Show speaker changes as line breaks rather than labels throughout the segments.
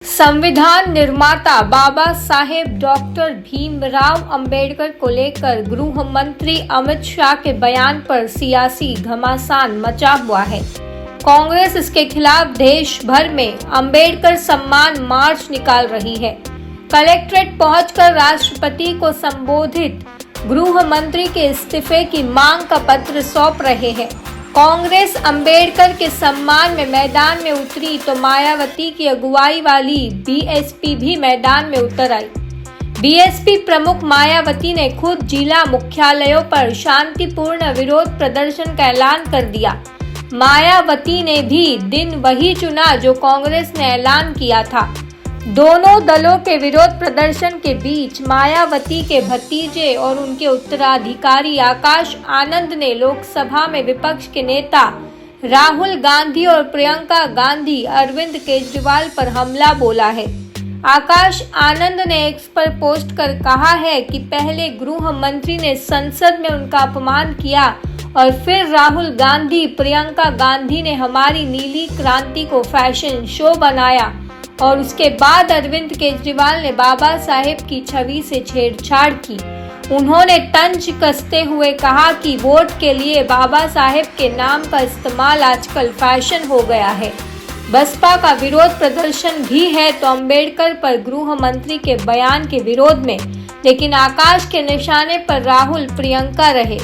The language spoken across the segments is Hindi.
संविधान निर्माता बाबा साहेब डॉक्टर भीमराव अंबेडकर को लेकर गृह मंत्री अमित शाह के बयान पर सियासी घमासान मचा हुआ है। कांग्रेस इसके खिलाफ देश भर में अंबेडकर सम्मान मार्च निकाल रही है। कलेक्ट्रेट पहुंचकर राष्ट्रपति को संबोधित गृह मंत्री के इस्तीफे की मांग का पत्र सौंप रहे हैं। कांग्रेस अंबेडकर के सम्मान में मैदान में उतरी तो मायावती की अगुवाई वाली बीएसपी भी मैदान में उतर आई। बीएसपी प्रमुख मायावती ने खुद जिला मुख्यालयों पर शांतिपूर्ण विरोध प्रदर्शन का ऐलान कर दिया। मायावती ने भी दिन वही चुना जो कांग्रेस ने ऐलान किया था। दोनों दलों के विरोध प्रदर्शन के बीच मायावती के भतीजे और उनके उत्तराधिकारी आकाश आनंद ने लोकसभा में विपक्ष के नेता राहुल गांधी और प्रियंका गांधी अरविंद केजरीवाल पर हमला बोला है। आकाश आनंद ने एक्स पर पोस्ट कर कहा है कि पहले गृह मंत्री ने संसद में उनका अपमान किया और फिर राहुल गांधी प्रियंका गांधी ने हमारी नीली क्रांति को फैशन शो बनाया और उसके बाद अरविंद केजरीवाल ने बाबा साहेब की छवि से छेड़छाड़ की। उन्होंने तंज कसते हुए कहा कि वोट के लिए बाबा साहेब के नाम का इस्तेमाल आजकल फैशन हो गया है। बसपा का विरोध प्रदर्शन भी है तो अंबेडकर पर गृह मंत्री के बयान के विरोध में, लेकिन आकाश के निशाने पर राहुल प्रियंका रहे।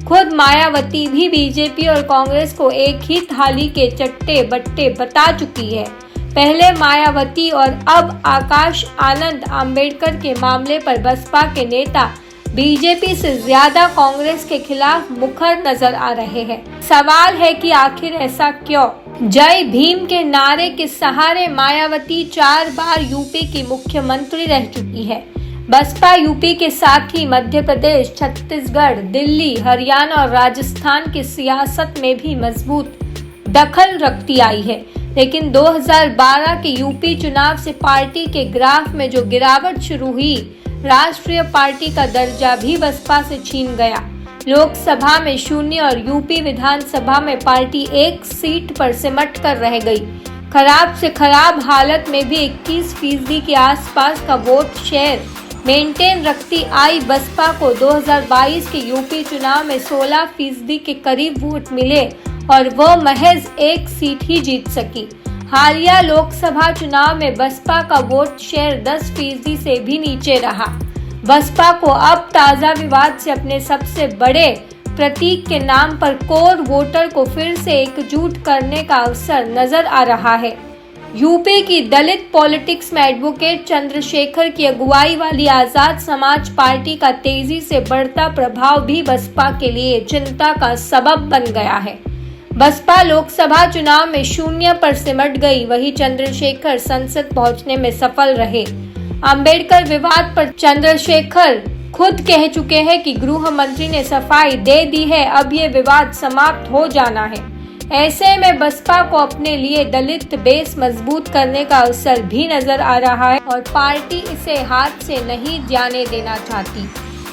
खुद मायावती भी बीजेपी और कांग्रेस को एक ही थाली के चट्टे बट्टे बता चुकी है। पहले मायावती और अब आकाश आनंद अंबेडकर के मामले पर बसपा के नेता बीजेपी से ज्यादा कांग्रेस के खिलाफ मुखर नजर आ रहे हैं। सवाल है कि आखिर ऐसा क्यों? जय भीम के नारे के सहारे मायावती 4 बार यूपी की मुख्यमंत्री रह चुकी है। बसपा यूपी के साथ ही मध्य प्रदेश, छत्तीसगढ़, दिल्ली, हरियाणा और राजस्थान की सियासत में भी मजबूत दखल रखती आई है। लेकिन 2012 के यूपी चुनाव से पार्टी के ग्राफ में जो गिरावट शुरू हुई, राष्ट्रीय पार्टी का दर्जा भी बसपा से छीन गया। लोकसभा में 0 और यूपी विधानसभा में पार्टी 1 सीट पर सिमट कर रह गई। खराब से खराब हालत में भी 21% के आसपास का वोट शेयर मेंटेन रखती आई बसपा को 2022 के यूपी चुनाव में 16% के करीब वोट मिले और वो महज 1 सीट ही जीत सकी। हालिया लोकसभा चुनाव में बसपा का वोट शेयर 10% से भी नीचे रहा। बसपा को अब ताजा विवाद से अपने सबसे बड़े प्रतीक के नाम पर कोर वोटर को फिर से एकजुट करने का अवसर नजर आ रहा है। यूपी की दलित पॉलिटिक्स में एडवोकेट चंद्रशेखर की अगुवाई वाली आजाद समाज पार्टी का तेजी से बढ़ता प्रभाव भी बसपा के लिए चिंता का सबब बन गया है। बसपा लोकसभा चुनाव में 0 पर सिमट गई, वही चंद्रशेखर संसद पहुंचने में सफल रहे। अंबेडकर विवाद पर चंद्रशेखर खुद कह चुके हैं कि गृह मंत्री ने सफाई दे दी है, अब ये विवाद समाप्त हो जाना है। ऐसे में बसपा को अपने लिए दलित बेस मजबूत करने का अवसर भी नजर आ रहा है और पार्टी इसे हाथ से नहीं जाने देना चाहती।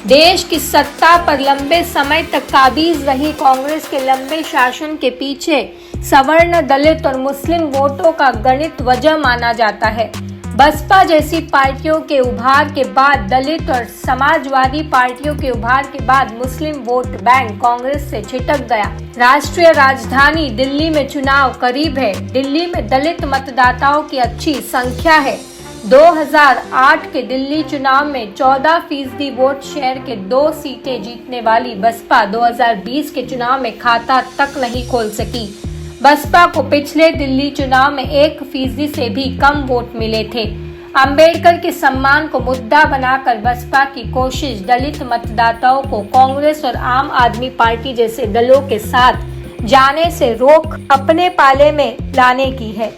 देश की सत्ता पर लंबे समय तक काबिज रही कांग्रेस के लंबे शासन के पीछे सवर्ण, दलित और मुस्लिम वोटों का गणित वजह माना जाता है। बसपा जैसी पार्टियों के उभार के बाद, दलित और समाजवादी पार्टियों के उभार के बाद मुस्लिम वोट बैंक कांग्रेस से छिटक गया। राष्ट्रीय राजधानी दिल्ली में चुनाव करीब है। दिल्ली में दलित मतदाताओं की अच्छी संख्या है। 2008 के दिल्ली चुनाव में 14% वोट शेयर के 2 सीटें जीतने वाली बसपा 2020 के चुनाव में खाता तक नहीं खोल सकी। बसपा को पिछले दिल्ली चुनाव में 1% से भी कम वोट मिले थे। अंबेडकर के सम्मान को मुद्दा बनाकर बसपा की कोशिश दलित मतदाताओं को कांग्रेस और आम आदमी पार्टी जैसे दलों के साथ जाने से रोक अपने पाले में लाने की है।